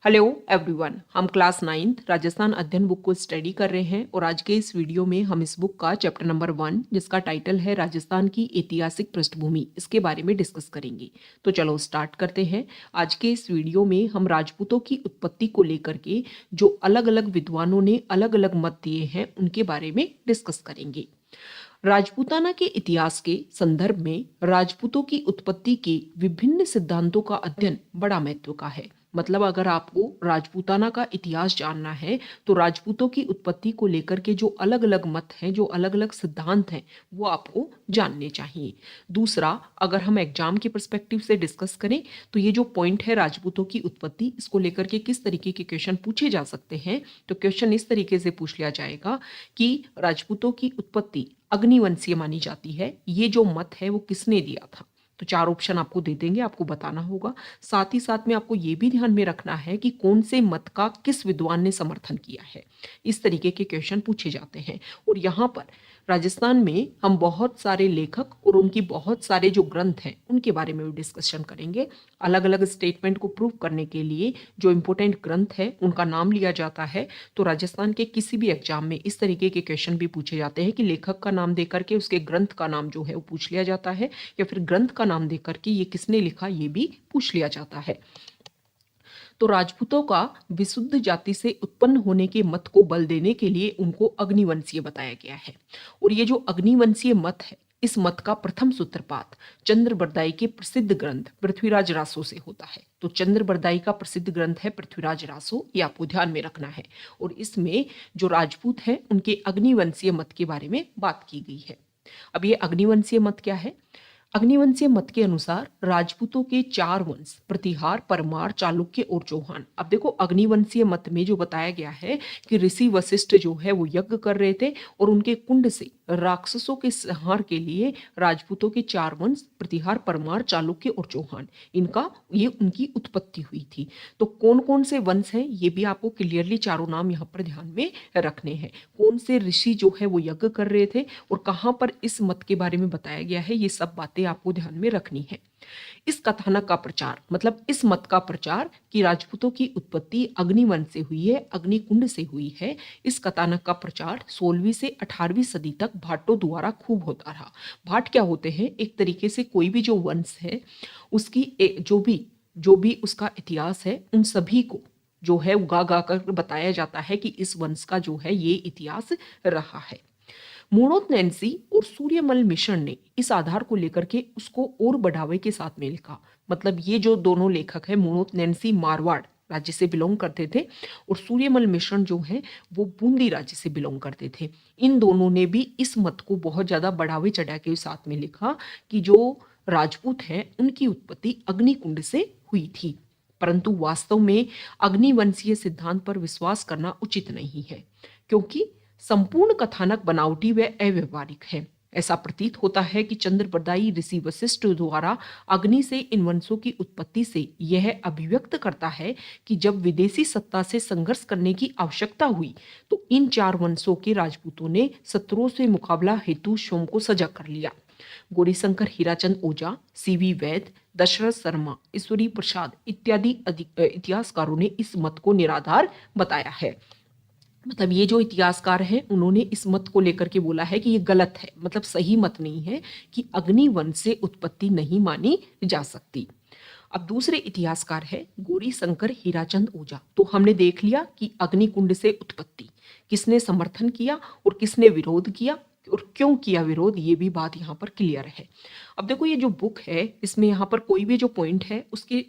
Hello everyone, हम class 9th Rajasthan अध्ययन book को स्टडी कर रहे हैं और आज के इस वीडियो में हम इस बुक का चैप्टर नंबर 1 जिसका टाइटल है राजस्थान की ऐतिहासिक पृष्ठभूमि, इसके बारे में डिस्कस करेंगे। तो चलो स्टार्ट करते हैं। आज के इस वीडियो में हम राजपूतों की उत्पत्ति को लेकर के जो अलग अलग विद्वानों ने अलग अलग मत दिए हैं उनके बारे में डिस्कस करेंगे। राजपूताना के इतिहास के संदर्भ में राजपूतों की उत्पत्ति के विभिन्न सिद्धांतों का अध्ययन बड़ा महत्व का है। मतलब अगर आपको राजपूताना का इतिहास जानना है तो राजपूतों की उत्पत्ति को लेकर के जो अलग अलग मत हैं, जो अलग अलग सिद्धांत हैं, वो आपको जानने चाहिए। दूसरा, अगर हम एग्जाम के पर्सपेक्टिव से डिस्कस करें तो ये जो पॉइंट है राजपूतों की उत्पत्ति, इसको लेकर के किस तरीके के क्वेश्चन पूछे जा सकते हैं। तो क्वेश्चन इस तरीके से पूछ लिया जाएगा कि राजपूतों की उत्पत्ति अग्निवंशीय मानी जाती है, ये जो मत है वो किसने दिया था। तो 4 ऑप्शन आपको दे देंगे, आपको बताना होगा। साथ ही साथ में आपको ये भी ध्यान में रखना है कि कौन से मत का किस विद्वान ने समर्थन किया है। इस तरीके के क्वेश्चन पूछे जाते हैं। और यहाँ पर राजस्थान में हम बहुत सारे लेखक और उनकी बहुत सारे जो ग्रंथ हैं उनके बारे में भी डिस्कशन करेंगे। अलग अलग स्टेटमेंट को प्रूव करने के लिए जो इम्पोर्टेंट ग्रंथ है उनका नाम लिया जाता है। तो राजस्थान के किसी भी एग्जाम में इस तरीके के क्वेश्चन भी पूछे जाते हैं कि लेखक का नाम देकर के उसके ग्रंथ का नाम जो है वो पूछ लिया जाता है, या फिर ग्रंथ का नाम देकर के ये किसने लिखा ये भी पूछ लिया जाता है। तो राजपूतों का विशुद्ध जाति से उत्पन्न होने के मत को बल देने के लिए उनको अग्निवंशीय बताया गया है। और ये जो अग्निवंशीय मत है, इस मत का प्रथम सूत्रपात चंद्र बरदाई के प्रसिद्ध ग्रंथ पृथ्वीराज रासो से होता है। तो चंद्र बरदाई का प्रसिद्ध ग्रंथ है पृथ्वीराज रासो, ये आपको ध्यान में रखना है। और इसमें जो राजपूत हैं उनके अग्निवंशीय मत के बारे में बात की गई है। अब ये अग्निवंशीय मत क्या है? अग्निवंशीय मत के अनुसार राजपूतों के 4 वंश प्रतिहार, परमार, चालुक्य और चौहान। अब देखो अग्निवंशीय मत में जो बताया गया है कि ऋषि वशिष्ठ जो है वो यज्ञ कर रहे थे और उनके कुंड से राक्षसों के संहार के लिए राजपूतों के 4 वंश प्रतिहार, परमार, चालुक्य और चौहान, इनका ये उनकी उत्पत्ति हुई थी। तो कौन कौन से वंश हैं ये भी आपको क्लियरली चारों नाम यहाँ पर ध्यान में रखने हैं। कौन से ऋषि जो है वो यज्ञ कर रहे थे और कहाँ पर इस मत के बारे में बताया गया है, ये सब बातें आपको ध्यान में रखनी है। इस कथानक का प्रचार, मतलब इस मत का प्रचार कि राजपूतों की उत्पत्ति अग्निवंश से हुई है, अग्निकुंड से हुई है, इस कथानक का प्रचार 16वीं से 18वीं सदी तक भाटों द्वारा खूब होता रहा। भाट क्या होते हैं? एक तरीके से कोई भी जो वंश है उसकी जो भी उसका इतिहास है उन सभी को जो है उगा गा कर बताया जाता है कि इस वंश का जो है ये इतिहास रहा है। मुणोत नैन्सी और सूर्यमल मिश्रण ने इस आधार को लेकर के उसको और बढ़ावे के साथ में लिखा। मतलब ये जो दोनों लेखक हैं, मुणोत नैन्सी मारवाड़ राज्य से बिलोंग करते थे और सूर्यमल मिश्रण जो है वो बूंदी राज्य से बिलोंग करते थे। इन दोनों ने भी इस मत को बहुत ज्यादा बढ़ावे चढ़ा के साथ में लिखा कि जो राजपूत हैं उनकी उत्पत्ति अग्निकुंड से हुई थी। परंतु वास्तव में अग्निवंशीय सिद्धांत पर विश्वास करना उचित नहीं है, क्योंकि संपूर्ण कथानक बनावटी व अव्यवहारिक है। ऐसा प्रतीत होता है कि चंद्र बरदाई ऋषि वशिष्ठ द्वारा अग्नि से इन वंशों की उत्पत्ति से यह अभिव्यक्त करता है कि जब विदेशी सत्ता से संघर्ष करने की आवश्यकता हुई तो इन 4 वंशों के राजपूतों ने शत्रुओं से मुकाबला हेतु स्वयं को सजा कर लिया। गौरीशंकर हीराचंद ओझा, सीवी वैद, दशरथ शर्मा, ईश्वरी प्रसाद इत्यादि इतिहासकारों ने इस मत को निराधार बताया है। मतलब ये जो इतिहासकार हैं उन्होंने इस मत को लेकर के बोला है कि ये गलत है, मतलब सही मत नहीं है कि अग्निवंश से उत्पत्ति नहीं मानी जा सकती। अब दूसरे इतिहासकार है गौरीशंकर हीराचंद ओझा। तो हमने देख लिया कि अग्निकुंड से उत्पत्ति किसने समर्थन किया और किसने विरोध किया और क्यों किया विरोध, ये भी बात यहाँ पर क्लियर है। अब देखो ये जो बुक है इसमें यहाँ पर कोई भी जो पॉइंट है उसके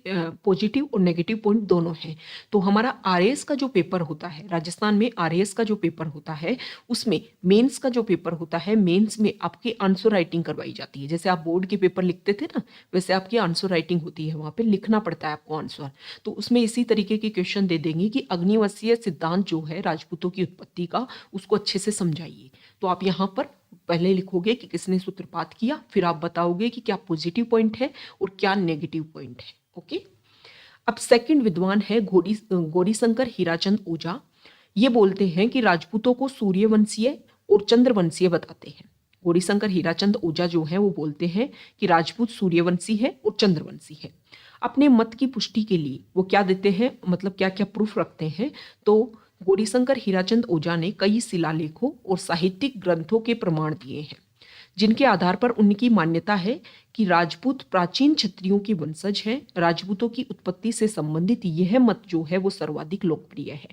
पॉजिटिव और नेगेटिव पॉइंट दोनों हैं। तो हमारा आरएएस का जो पेपर होता है, राजस्थान में आरएएस का जो पेपर होता है उसमें मेंस का जो पेपर होता है, मेंस में आपकी आंसर राइटिंग करवाई जाती है। जैसे आप बोर्ड के पेपर लिखते थे ना, वैसे आपकी आंसर राइटिंग होती है, वहाँ पे लिखना पड़ता है आपको आंसर। तो उसमें इसी तरीके के क्वेश्चन दे देंगे कि अग्निवंशीय सिद्धांत जो है राजपूतों की उत्पत्ति का, उसको अच्छे से समझाइए। तो आप यहाँ पर पहले लिखोगे कि किसने सूत्रपात किया, फिर आप बताओगे कि क्या पॉजिटिव पॉइंट है और क्या नेगेटिव पॉइंट है। ओके। अब सेकंड विद्वान है गौरीशंकर हीराचंद ओझा। ये बोलते हैं कि राजपूतों को सूर्यवंशीय और चंद्रवंशीय बताते हैं। गौरीशंकर हीराचंद ओझा जो है वो बोलते हैं कि राजपूत सूर्यवंशी है और चंद्रवंशी है। अपने मत की पुष्टि के लिए वो क्या देते हैं, मतलब क्या क्या प्रूफ रखते हैं। तो गौरीशंकर हीराचंद ओझा ने कई शिलालेखों और साहित्यिक ग्रंथों के प्रमाण दिए हैं, जिनके आधार पर उनकी मान्यता है कि राजपूत प्राचीन क्षत्रियों की वंशज है। राजपूतों की उत्पत्ति से संबंधित यह मत जो है वो सर्वाधिक लोकप्रिय है।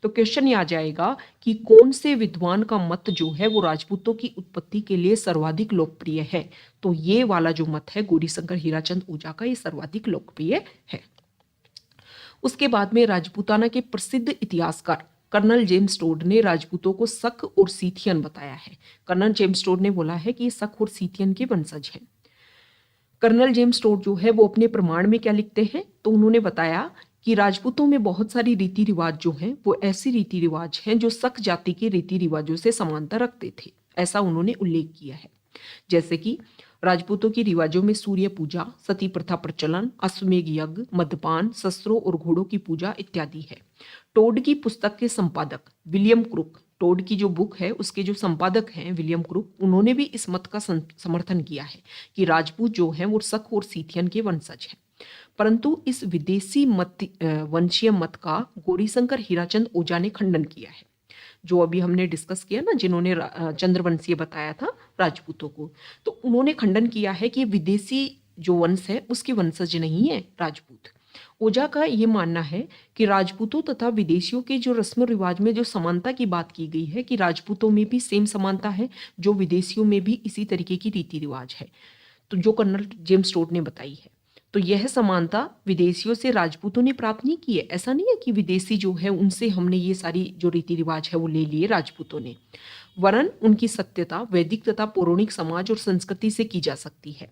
तो क्वेश्चन ये आ जाएगा कि कौन से विद्वान का मत जो है वो राजपूतों की उत्पत्ति के लिए सर्वाधिक लोकप्रिय है। तो ये वाला जो मत है गौरीशंकर हीराचंद ओझा का, ये सर्वाधिक लोकप्रिय है। उसके बाद में राजपूताना के प्रसिद्ध इतिहासकार कर्नल जेम्स टोड ने राजपूतों को शक और सीथियन बताया है। कर्नल जेम्स टोड ने बोला है कि ये शक और सीथियन के वंशज हैं। कर्नल जेम्स टोड जो है वो अपने प्रमाण में क्या लिखते हैं, तो उन्होंने बताया कि राजपूतों में बहुत सारी रीति रिवाज जो हैं वो ऐसी रीति रिवाज हैं जो शक जाति के रीति रिवाजों से समानता रखते थे, ऐसा उन्होंने उल्लेख किया है। जैसे कि राजपूतों के रिवाजों में सूर्य पूजा, सती प्रथा प्रचलन, अश्वमेध यज्ञ, मद्यपान, शस्त्रों और घोड़ों की पूजा इत्यादि है। टोड की पुस्तक के संपादक विलियम क्रुक, टोड की जो बुक है उसके जो संपादक हैं विलियम क्रुक, उन्होंने भी इस मत का समर्थन किया है कि राजपूत जो हैं वो शक और सीथियन के वंशज हैं। परंतु इस विदेशी वंशीय मत का गौरीशंकर हीराचंद ओझा ने खंडन किया है, जो अभी हमने डिस्कस किया ना, जिन्होंने चंद्रवंशीय बताया था राजपूतों को। तो उन्होंने खंडन किया है कि विदेशी जो वंश है उसके वंशज नहीं है राजपूत। ओझा का ये मानना है कि राजपूतों तथा विदेशियों के जो रस्म रिवाज में जो समानता की बात की गई है कि राजपूतों में भी सेम समानता है, जो विदेशियों में भी इसी तरीके की रीति रिवाज है, तो जो कर्नल जेम्स टोड ने बताई है। तो यह समानता विदेशियों से राजपूतों ने प्राप्त नहीं की है। ऐसा नहीं है कि विदेशी जो है उनसे हमने ये सारी जो रीति रिवाज है वो ले लिए राजपूतों ने, वरन उनकी सत्यता वैदिक तथा पौराणिक समाज और संस्कृति से की जा सकती है।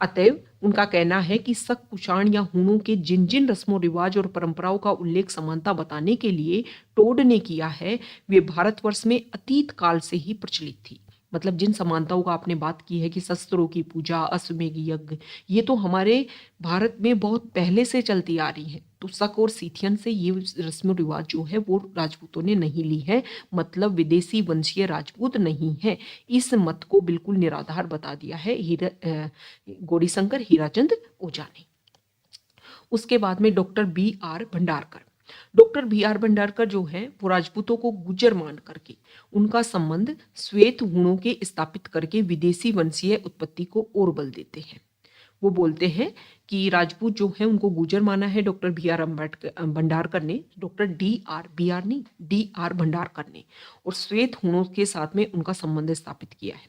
अतएव उनका कहना है कि शक, कुषाण या हूणों के जिन जिन रस्मों रिवाज और परंपराओं का उल्लेख समानता बताने के लिए टोड ने किया है, वे भारतवर्ष में अतीत काल से ही प्रचलित थी। मतलब जिन समानताओं का आपने बात की है कि शस्त्रों की पूजा, अश्वमेध यज्ञ, ये तो हमारे भारत में बहुत पहले से चलती आ रही है। तो शक और सीथियन से ये रस्म रिवाज जो है वो राजपूतों ने नहीं ली है, मतलब विदेशी वंशीय राजपूत नहीं है। इस मत को बिल्कुल निराधार बता दिया है गौरीशंकर हीराचंद ओझा ने। उसके बाद में doctor B R Bhandarkar, doctor B R Bhandarkar जो है वो राजपूतों को गुज्जर मान करके उनका संबंध श्वेत हूणों के स्थापित करके विदेशी वंशीय उत्पत्ति को और बल देते हैं। वो बोलते हैं कि राजपूत जो है उनको गुज्जर माना है डॉक्टर बी आर भंडारकर ने, डॉक्टर बी आर नहीं, डी आर भंडारकर ने, और श्वेत हूणों के साथ में उनका संबंध स्थापित किया है।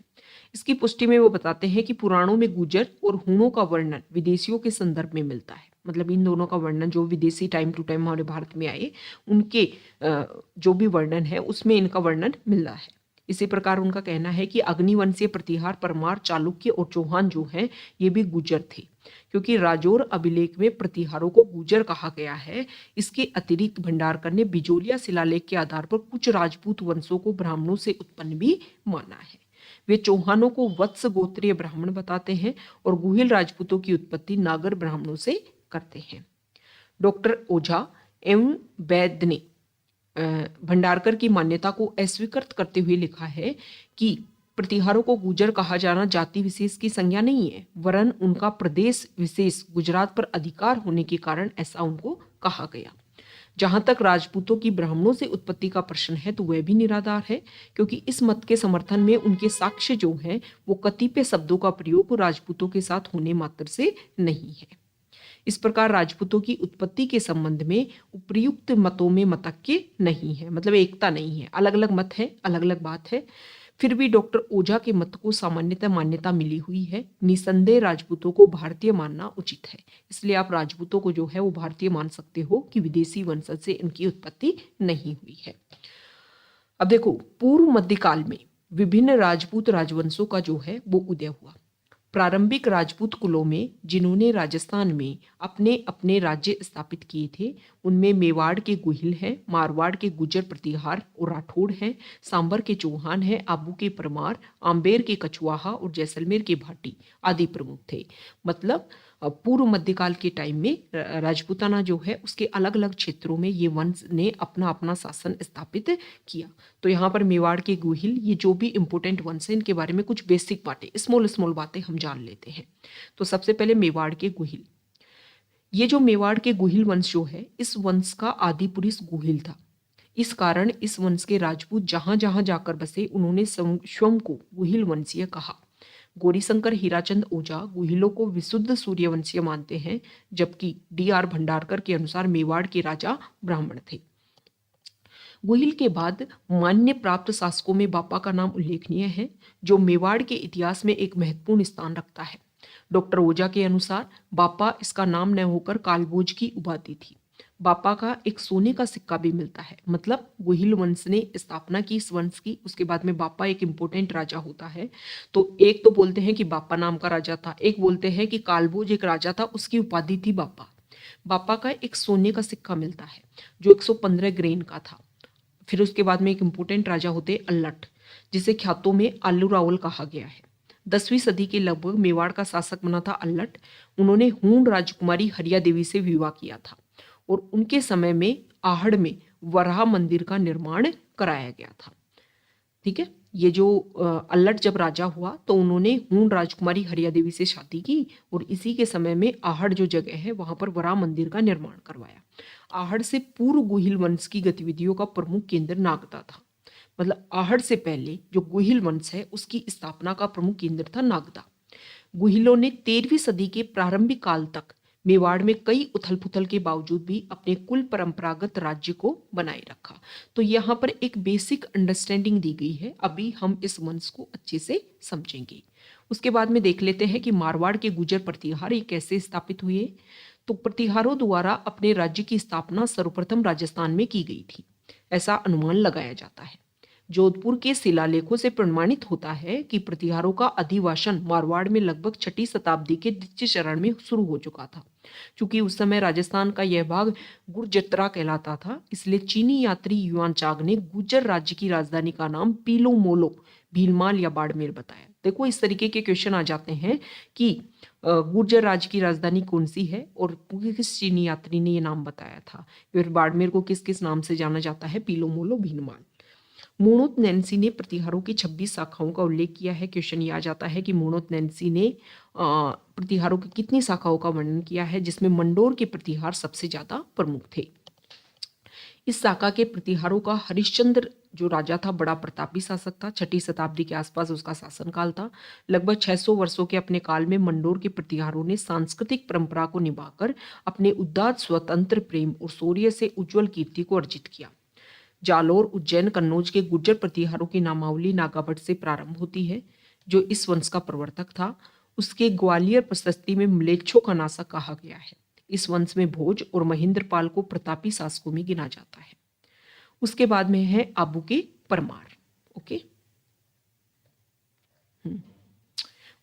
इसकी पुष्टि में वो बताते हैं कि पुराणों में गुज्जर और हूणों का वर्णन विदेशियों के संदर्भ में मिलता है। मतलब इन दोनों का वर्णन जो विदेशी टाइम टू टाइम हमारे भारत में आए उनके जो भी वर्णन है उसमें इनका वर्णन मिल रहा है। इसी प्रकार उनका कहना है कि अग्निवंशीय प्रतिहार, परमार, चालुक्य और चौहान जो हैं ये भी गुज्जर थे, क्योंकि राजौर अभिलेख में प्रतिहारों को गुज्जर कहा गया है। इसके अतिरिक्त भंडारकर ने बिजोलिया शिलालेख के आधार पर कुछ राजपूत वंशों को ब्राह्मणों से उत्पन्न भी माना है। वे चौहानों को वत्स गोत्रीय ब्राह्मण बताते हैं और गुहिल राजपूतों की उत्पत्ति नागर ब्राह्मणों से करते हैं। डॉक्टर ओझा एवं वैद्य ने भंडारकर की मान्यता को अस्वीकृत करते हुए लिखा है कि प्रतिहारों को गुज्जर कहा जाना जाति विशेष की संज्ञा नहीं है, वरन उनका प्रदेश विशेष गुजरात पर अधिकार होने के कारण ऐसा उनको कहा गया। जहां तक राजपूतों की ब्राह्मणों से उत्पत्ति का प्रश्न है तो वह भी निराधार है, क्योंकि इस मत के समर्थन में उनके साक्ष्य जो हैं वो कतिपय शब्दों का प्रयोग राजपूतों के साथ होने मात्र से नहीं है। इस प्रकार राजपूतों की उत्पत्ति के संबंध में उपर्युक्त मतों में मतैक्य नहीं है, मतलब एकता नहीं है, अलग अलग मत है, अलग अलग बात है। फिर भी डॉक्टर ओझा के मत को सामान्यतः मान्यता मिली हुई है। निसंदेह राजपूतों को भारतीय मानना उचित है, इसलिए आप राजपूतों को जो है वो भारतीय मान सकते हो कि विदेशी वंशज से इनकी उत्पत्ति नहीं हुई है। अब देखो, पूर्व मध्यकाल में विभिन्न राजपूत राजवंशों का जो है वो उदय हुआ। प्रारंभिक राजपूत कुलों में जिन्होंने राजस्थान में अपने अपने राज्य स्थापित किए थे उनमें मेवाड़ के गुहिल हैं, मारवाड़ के गुज्जर प्रतिहार और राठौड़ हैं, सांबर के चौहान हैं, आबू के परमार, आम्बेर के कछुआहा और जैसलमेर के भाटी आदि प्रमुख थे। मतलब पूर्व मध्यकाल के टाइम में राजपूताना जो है उसके अलग अलग क्षेत्रों में ये वंश ने अपना अपना शासन स्थापित किया। तो यहाँ पर मेवाड़ के गुहिल, ये जो भी इंपॉर्टेंट वंश है इनके बारे में कुछ बेसिक बातें, स्मॉल स्मॉल बातें हम जान लेते हैं। तो सबसे पहले मेवाड़ के गुहिल, ये जो मेवाड़ के गुहिल वंश जो है, इस वंश का आदि पुरुष गुहिल था। इस कारण इस वंश के राजपूत जहां जहां जाकर बसे, उन्होंने स्वयं को गुहिल वंशीय कहा। गौरीशंकर हीराचंद ओझा गुहिलों को विशुद्ध सूर्यवंशीय मानते हैं, जबकि D.R. भंडारकर के अनुसार मेवाड़ के राजा ब्राह्मण थे। गुहिल के बाद मान्य प्राप्त शासकों में बापा का नाम उल्लेखनीय है, जो मेवाड़ के इतिहास में एक महत्वपूर्ण स्थान रखता है। डॉक्टर ओझा के अनुसार बापा इसका नाम न होकर कालभोज की उपाधि थी। बापा का एक सोने का सिक्का भी मिलता है, मतलब गुहिल वंश ने स्थापना की इस वंश की, उसके बाद में बापा एक इंपॉर्टेंट राजा होता है। तो एक तो बोलते हैं कि बापा नाम का राजा था, एक बोलते हैं कि कालभोज एक राजा था, उसकी उपाधि थी बापा। बापा का एक सोने का सिक्का मिलता है जो 115 ग्रेन का था। फिर उसके बाद में एक इंपॉर्टेंट राजा होते अल्लट, जिसे ख्यातों में आलू रावल कहा गया है। 10वीं सदी के लगभग मेवाड़ का शासक बना था अल्लट। उन्होंने हूण राजकुमारी हरिया देवी से विवाह किया था और उनके समय में आहड़ में वराह मंदिर का निर्माण कराया गया था। ठीक है, ये जो अल्लट जब राजा हुआ तो उन्होंने हूण राजकुमारी हरिया देवी से शादी की और इसी के समय में आहड़ जो जगह है वहां पर वराह मंदिर का निर्माण करवाया। आहड़ से पूर्व गुहिल वंश की गतिविधियों का प्रमुख केंद्र नागदा था। मतलब आहड़ से पहले जो गुहिल वंश है उसकी स्थापना का प्रमुख केंद्र था नागदा। गुहिलों ने 13वीं सदी के प्रारंभिक काल तक मेवाड़ में कई उथल पुथल के बावजूद भी अपने कुल परंपरागत राज्य को बनाए रखा। तो यहाँ पर एक बेसिक अंडरस्टैंडिंग दी गई है, अभी हम इस वंश को अच्छे से समझेंगे। उसके बाद में देख लेते हैं कि मारवाड़ के गुर्जर प्रतिहार ये कैसे स्थापित हुए। तो प्रतिहारों द्वारा अपने राज्य की स्थापना सर्वप्रथम राजस्थान में की गई थी, ऐसा अनुमान लगाया जाता है। जोधपुर के शिलालेखों से प्रमाणित होता है कि प्रतिहारों का अधिवासन मारवाड़ में लगभग 6ठी शताब्दी के द्वितीय चरण में शुरू हो चुका था। चूंकि उस समय राजस्थान का यह भाग गुर्जत्रा कहलाता था, इसलिए चीनी यात्री युआनचांग ने गुर्जर राज्य की राजधानी का नाम पीलो मोलो, भीलमाल या बाड़मेर बताया। देखो, इस तरीके के क्वेश्चन आ जाते हैं कि गुर्जर राज्य की राजधानी कौन सी है और किस चीनी यात्री ने यह नाम बताया था। फिर बाड़मेर को किस किस नाम से जाना जाता है, पीलो मोलो, भीलमाल। मोणोत नैन्सी ने प्रतिहारों की 26 शाखाओं का उल्लेख किया है। क्वेश्चन यह आ जाता है कि मोणोत नैन्सी ने प्रतिहारों की कितनी शाखाओं का वर्णन किया है, जिसमें मंडोर के प्रतिहार सबसे ज्यादा प्रमुख थे। इस शाखा के प्रतिहारों का हरिश्चंद्र जो राजा था बड़ा प्रतापी शासक था। 6ठी शताब्दी के आसपास उसका शासनकाल था। लगभग 600 वर्षों के अपने काल में मंडोर के प्रतिहारों ने सांस्कृतिक परंपरा को निभाकर अपने उदात्त स्वतंत्र प्रेम और शौर्य से उज्जवल कीर्ति को अर्जित किया। जालोर, उज्जैन, कन्नौज के गुर्जर प्रतिहारों की नामावली नागाभट्ट से प्रारंभ होती है, जो इस वंश का प्रवर्तक था। उसके ग्वालियर प्रशस्ति में म्लेच्छों का नाशक कहा गया है। इस वंश में भोज और महेंद्रपाल को प्रतापी शासकों में गिना जाता है। उसके बाद में है आबू के परमार। ओके,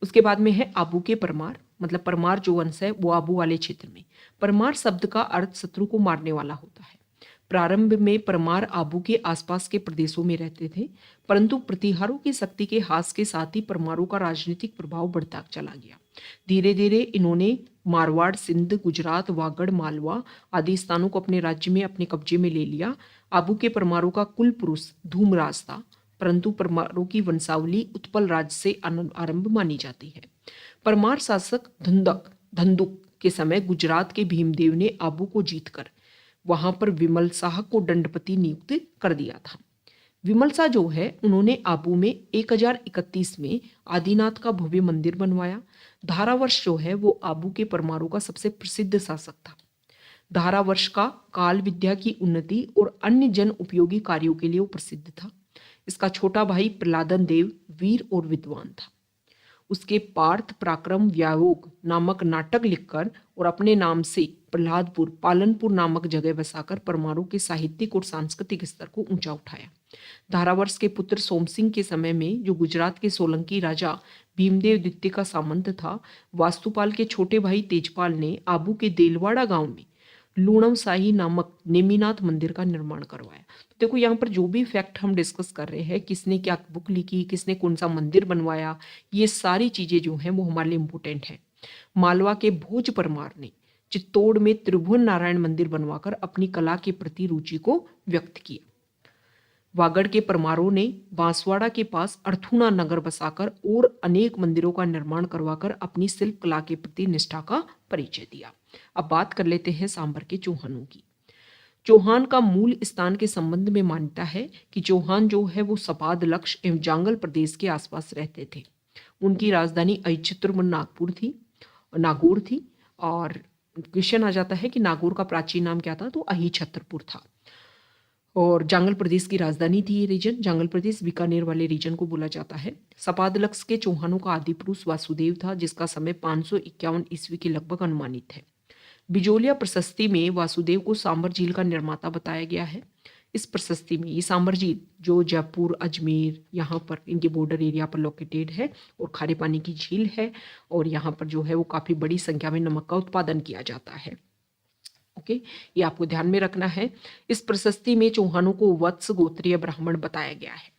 उसके बाद में है आबू के परमार, मतलब परमार जो वंश है वो आबू वाले क्षेत्र में। परमार शब्द का अर्थ शत्रु को मारने वाला होता है। प्रारंभ में परमार आबू के आसपास के प्रदेशों में रहते थे, परंतु प्रतिहारों की शक्ति के हास के साथ ही परमारों का राजनीतिक प्रभाव बढ़ता चला गया। धीरे धीरे इन्होंने मारवाड़, सिंध, गुजरात, वागड़, मालवा आदि स्थानों को अपने राज्य में अपने कब्जे में ले लिया। आबू के परमारों का कुल पुरुष धूमराज था, परंतु परमारों की वंशावली उत्पल राज से आरंभ मानी जाती है। परमार शासक धंधुक के समय गुजरात के भीमदेव ने आबू को जीतकर वहां पर विमल शाह को दंडपति नियुक्त कर दिया था। विमल शाह जो है उन्होंने आबू में 1031 में आदिनाथ का भव्य मंदिर बनवाया। धारावर्ष जो है वो आबू के परमारों का सबसे प्रसिद्ध शासक था। धारावर्ष का काल विद्या की उन्नति और अन्य जन उपयोगी कार्यों के लिए वो प्रसिद्ध था। इसका छोटा भाई प्रहलादन देव वीर और विद्वान था। उसके पार्थ पराक्रम व्यायोग नामक नाटक लिखकर और अपने नाम से प्रहलादपुर, पालनपुर नामक जगह बसाकर परमारों के साहित्यिक और सांस्कृतिक स्तर को ऊंचा उठाया। धारावर्ष के पुत्र सोमसिंह के समय में जो गुजरात के सोलंकी राजा भीमदेव द्वितीय का सामंत था, वास्तुपाल के छोटे भाई तेजपाल ने आबू के देलवाड़ा गांव में लूणम शाही नामक नेमिनाथ मंदिर का निर्माण करवाया। तो देखो यहाँ पर जो भी फैक्ट हम डिस्कस कर रहे हैं, किसने क्या बुक लिखी, किसने कौन सा मंदिर बनवाया, ये सारी चीजें जो हैं वो हमारे लिए इम्पोर्टेंट है। मालवा के भोज परमार ने चित्तौड़ में त्रिभुवन नारायण मंदिर बनवाकर अपनी कला के प्रति रुचि को व्यक्त किया। वागड़ के परमारों ने बांसवाड़ा के पास अर्थुना नगर बसाकर और अनेक मंदिरों का निर्माण करवाकर अपनी शिल्प कला के प्रति निष्ठा का परिचय दिया। अब बात कर लेते हैं सांबर के चौहानों की। चौहान का मूल स्थान के संबंध में मान्यता है कि चौहान जो है वो सपाद लक्ष्य एवं जांगल प्रदेश के आसपास रहते थे। उनकी राजधानी अहिच्छत्र नागौर थी। और क्वेश्चन आ जाता है कि नागौर का प्राचीन नाम क्या था, तो अहिच्छत्रपुर था। और जांगल प्रदेश की राजधानी थी ये रीजन। जांगल प्रदेश बीकानेर वाले रीजन को बोला जाता है। सपादलक्स के चौहानों का आदि पुरुष वासुदेव था, जिसका समय 551 ईस्वी के लगभग अनुमानित है। बिजोलिया प्रशस्ति में वासुदेव को सांबर झील का निर्माता बताया गया है। इस प्रशस्ति में ये सांबर झील जो जयपुर अजमेर यहाँ पर इनके बॉर्डर एरिया पर लोकेटेड है और खारे पानी की झील है, और यहाँ पर जो है वो काफ़ी बड़ी संख्या में नमक का उत्पादन किया जाता है। ओके, ये आपको ध्यान में रखना है। इस प्रशस्ति में चौहानों को वत्स गोत्रीय ब्राह्मण बताया गया है।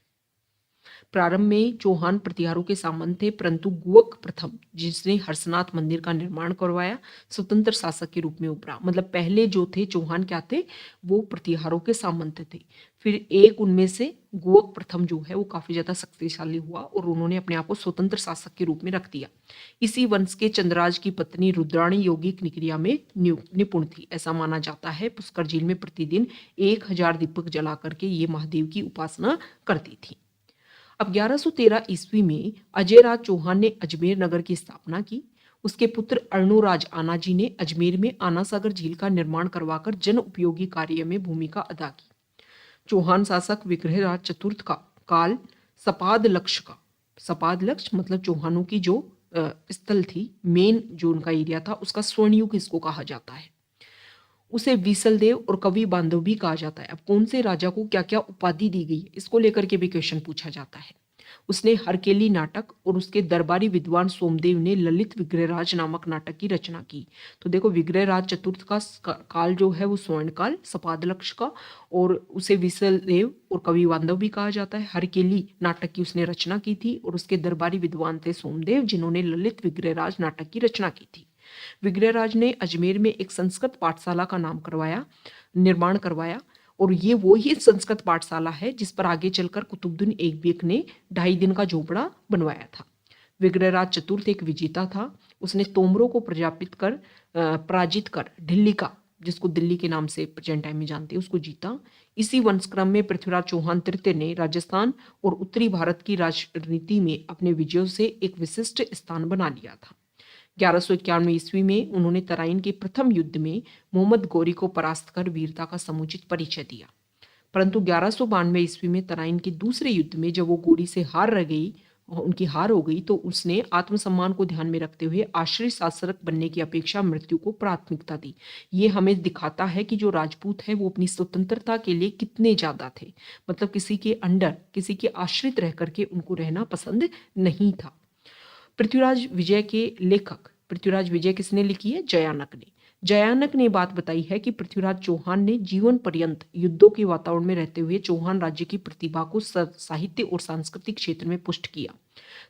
प्रारंभ में चौहान प्रतिहारों के सामंत थे, परंतु गुवक प्रथम, जिसने हर्षनाथ मंदिर का निर्माण करवाया, स्वतंत्र शासक के रूप में उभरा। मतलब पहले जो थे चौहान क्या थे, वो प्रतिहारों के सामंत थे। फिर एक उनमें से गुवक प्रथम जो है वो काफी ज्यादा शक्तिशाली हुआ और उन्होंने अपने आप को स्वतंत्र शासक के रूप में रख दिया। इसी वंश के चंद्रराज की पत्नी रुद्राणी यौगिक निक्रिया में निपुण थी। ऐसा माना जाता है पुष्कर झील में प्रतिदिन 1000 दीपक जला करके ये महादेव की उपासना करती थी। अब 1113 ईस्वी में अजयराज चौहान ने अजमेर नगर की स्थापना की। उसके पुत्र अर्णोराज आनाजी ने अजमेर में आना सागर झील का निर्माण करवाकर जन उपयोगी कार्य में भूमिका अदा की। चौहान शासक विग्रहराज चतुर्थ का काल सपाद लक्ष्य मतलब चौहानों की जो स्थल थी, मेन जो उनका एरिया था, उसका स्वर्णयुग इसको कहा जाता है। उसे विसलदेव और कवि बांधव भी कहा जाता है। अब कौन से राजा को क्या क्या उपाधि दी गई है, इसको लेकर के भी क्वेश्चन पूछा जाता है। उसने हरकेली नाटक और उसके दरबारी विद्वान सोमदेव ने ललित विग्रहराज नामक नाटक की रचना की। तो देखो, विग्रहराज चतुर्थ का काल जो है वो स्वर्ण काल सपादलक्ष का, और उसे विसलदेव और कवि बांधव भी कहा जाता है। हरकेली नाटक की उसने रचना की थी और उसके दरबारी विद्वान थे सोमदेव, जिन्होंने ललित विग्रहराज नाटक की रचना की थी। विग्रहराज ने अजमेर में एक संस्कृत पाठशाला का निर्माण करवाया, और ये वो ही संस्कृत पाठशाला है जिस पर आगे चलकर कुतुबुद्दीन ऐबक ने 2.5 दिन का झोपड़ा बनवाया था। विग्रहराज चतुर्थ एक विजेता था। उसने तोमरों को पराजित कर ढिल्ली का, जिसको दिल्ली के नाम से प्रेजेंट टाइम में जानते हैं, उसको जीता। इसी वंशक्रम में पृथ्वीराज चौहान तृतीय ने राजस्थान और उत्तरी भारत की राजनीति में अपने विजयों से एक विशिष्ट स्थान बना लिया था। 1191 ईस्वी में उन्होंने तराइन के प्रथम युद्ध में मोहम्मद गौरी को परास्त कर वीरता का समुचित परिचय दिया। परंतु 1192 ईस्वी में तराइन के दूसरे युद्ध में जब वो गौरी से उनकी हार हो गई, तो उसने आत्मसम्मान को ध्यान में रखते हुए आश्रित शासक बनने की अपेक्षा मृत्यु को प्राथमिकता दी। ये हमें दिखाता है कि जो राजपूत है वो अपनी स्वतंत्रता के लिए कितने ज्यादा थे। मतलब किसी के अंडर, किसी के आश्रित रह करके उनको रहना पसंद नहीं था। पृथ्वीराज विजय के लेखक, पृथ्वीराज विजय किसने लिखी है? जयानक ने बात बताई है कि पृथ्वीराज चौहान ने जीवन पर्यंत युद्धों के वातावरण में रहते हुए चौहान राज्य की प्रतिभा को साहित्य और सांस्कृतिक क्षेत्र में पुष्ट किया।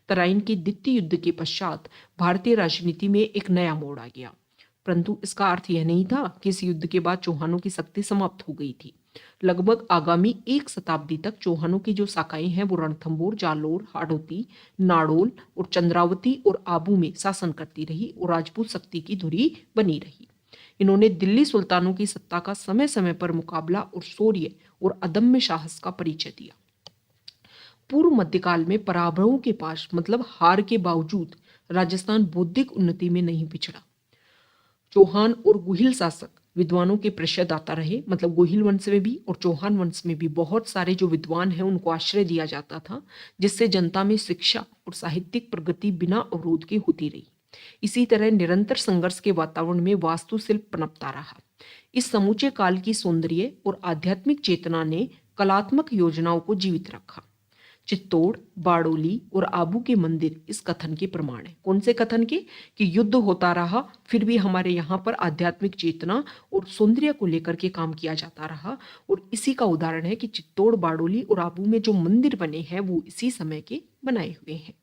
तराइन के द्वितीय युद्ध के पश्चात भारतीय राजनीति में एक नया मोड़ आ गया, परंतु इसका अर्थ यह नहीं था कि इस युद्ध के बाद चौहानों की शक्ति समाप्त हो गई थी। लगभग आगामी 1 शताब्दी तक चौहानों की जो शाखाएं हैं वो रणथंभौर, जालोर, हाड़ौती, नाड़ोल और चंद्रावती और आबू में शासन करती रही और राजपूत शक्ति की धुरी बनी रही। इन्होंने दिल्ली सुल्तानों की सत्ता का समय समय पर मुकाबला और शौर्य और अदम्य साहस का परिचय दिया। पूर्व मध्यकाल में पराभवों के पास मतलब हार के बावजूद राजस्थान बौद्धिक उन्नति में नहीं पिछड़ा। चौहान और गुहिल शासक विद्वानों के प्रश्रयदाता रहे। मतलब गुहिल वंश में भी और चौहान वंश में भी बहुत सारे जो विद्वान हैं उनको आश्रय दिया जाता था, जिससे जनता में शिक्षा और साहित्यिक प्रगति बिना अवरोध के होती रही। इसी तरह निरंतर संघर्ष के वातावरण में वास्तुशिल्प पनपता रहा। इस समूचे काल की सौंदर्य और आध्यात्मिक चेतना ने कलात्मक योजनाओं को जीवित रखा। चित्तौड़, बाड़ोली और आबू के मंदिर इस कथन के प्रमाण है। कौन से कथन के? कि युद्ध होता रहा फिर भी हमारे यहाँ पर आध्यात्मिक चेतना और सौंदर्य को लेकर के काम किया जाता रहा, और इसी का उदाहरण है कि चित्तौड़, बाड़ोली और आबू में जो मंदिर बने हैं वो इसी समय के बनाए हुए हैं।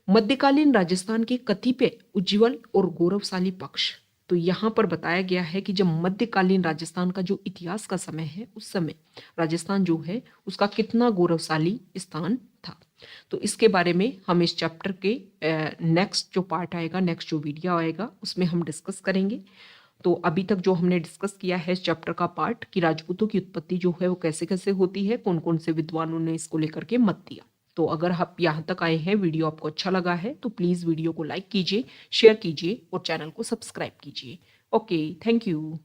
मध्यकालीन राजस्थान के कतिपय उज्ज्वल और गौरवशाली पक्ष तो यहाँ पर बताया गया है कि जब मध्यकालीन राजस्थान का जो इतिहास का समय है, उस समय राजस्थान जो है उसका कितना गौरवशाली स्थान था। तो इसके बारे में हम इस चैप्टर के नेक्स्ट जो पार्ट आएगा, नेक्स्ट जो वीडियो आएगा, उसमें हम डिस्कस करेंगे। तो अभी तक जो हमने डिस्कस किया है इस चैप्टर का पार्ट कि राजपूतों की उत्पत्ति जो है वो कैसे कैसे होती है, कौन कौन से विद्वानों ने इसको लेकर के मत दिया। तो अगर आप यहाँ तक आए हैं, वीडियो आपको अच्छा लगा है, तो प्लीज़ वीडियो को लाइक कीजिए, शेयर कीजिए और चैनल को सब्सक्राइब कीजिए। Okay, thank you.